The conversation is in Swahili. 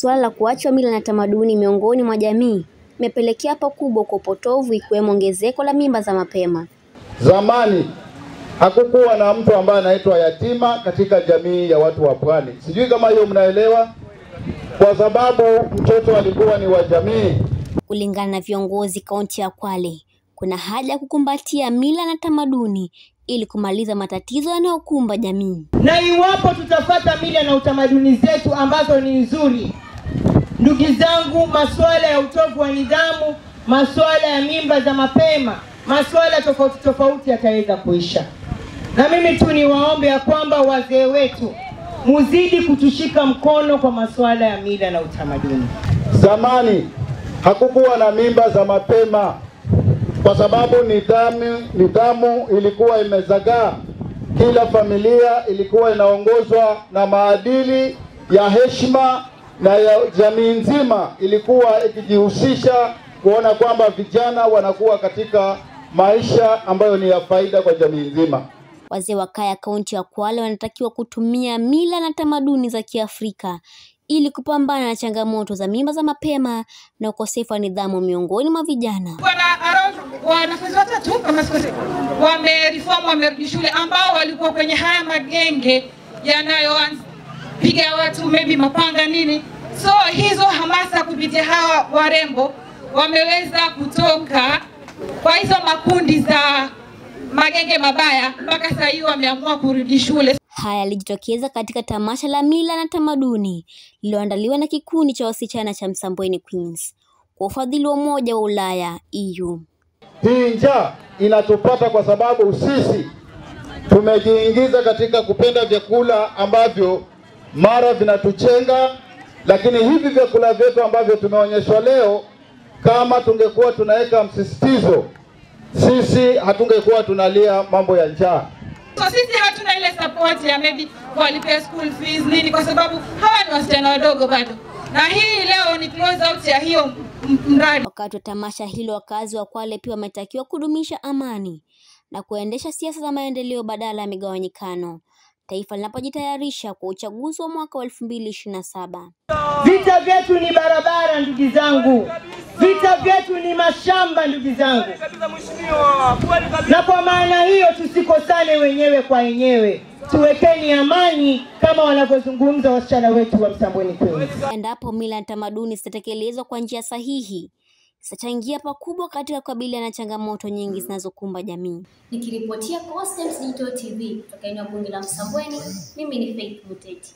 Suala la kuachwa mila na tamaduni miongoni mwa jamii imepelekea pakubwa kwa upotovu, ikiwemo ongezeko la mimba za mapema. Zamani hakukuwa na mtu ambaye anaitwa yatima katika jamii ya watu wa Pwani. Sijui kama hiyo mnaelewa, kwa sababu mtoto alikuwa ni wa jamii. Kulingana na viongozi kaunti ya Kwale, kuna haja ya kukumbatia mila na tamaduni ili kumaliza matatizo yanayokumba jamii. Na iwapo tutafuata mila na utamaduni zetu ambazo ni nzuri, ndugu zangu, masuala ya utovu wa nidhamu, masuala ya mimba za mapema, masuala tofauti yataweza kuisha. Na mimi tu niwaombe ya kwamba wazee wetu muzidi kutushika mkono kwa masuala ya mila na utamaduni. Zamani hakukuwa na mimba za mapema kwa sababu nidhamu ilikuwa imezagaa. Kila familia ilikuwa inaongozwa na maadili ya heshima, na ya jamii nzima ilikuwa ikijihusisha kuona kwamba vijana wanakuwa katika maisha ambayo ni ya faida kwa jamii nzima. Wazee wa kaya kaunti ya Kwale wanatakiwa kutumia mila na tamaduni za Kiafrika ili kupambana na changamoto za mimba za mapema na ukosefu wa nidhamu miongoni mwa vijana. Wanafunzi watatu kama sikose wamereform, wamerudi shule, ambao walikuwa kwenye haya magenge yanayopiga watu maybe mapanga nini. So hizo hamasa kupitia hawa warembo wameweza kutoka kwa hizo makundi za magenge mabaya, mpaka sasa hivi wameamua kurudi shule. Haya yalijitokeza katika tamasha la mila na tamaduni lililoandaliwa na kikundi cha wasichana cha Msambweni Queens kwa ufadhili wa Umoja wa Ulaya EU. Hii njaa inatupata kwa sababu sisi tumejiingiza katika kupenda vyakula ambavyo mara vinatuchenga, lakini hivi vyakula vyetu ambavyo tumeonyeshwa leo, kama tungekuwa tunaweka msisitizo, sisi hatungekuwa tunalia mambo ya njaa. So sisi hatuna ile support ya maybe kuwalipia school fees nini, kwa sababu hawa ni wasichana wadogo bado. Na hii leo ni close out ya hiyo mradi. Wakati wa tamasha hilo, wakazi wa Kwale pia wametakiwa kudumisha amani na kuendesha siasa za maendeleo badala ya migawanyikano, taifa linapojitayarisha kwa uchaguzi wa mwaka wa 2027. Vita vyetu ni barabara ndugu zangu. Vita vyetu ni mashamba ndugu zangu. Na kwa maana hiyo tusikosane wenyewe kwa wenyewe. Tuwekeni amani kama wanavyozungumza wasichana wetu wa Msambweni Queens. Endapo mila na tamaduni zitatekelezwa kwa njia sahihi, zitachangia pakubwa katika kukabiliana na changamoto nyingi zinazokumba jamii. Nikiripotia Constance Digital TV kutoka eneo bunge la Msambweni, mimi ni Faith Muteti.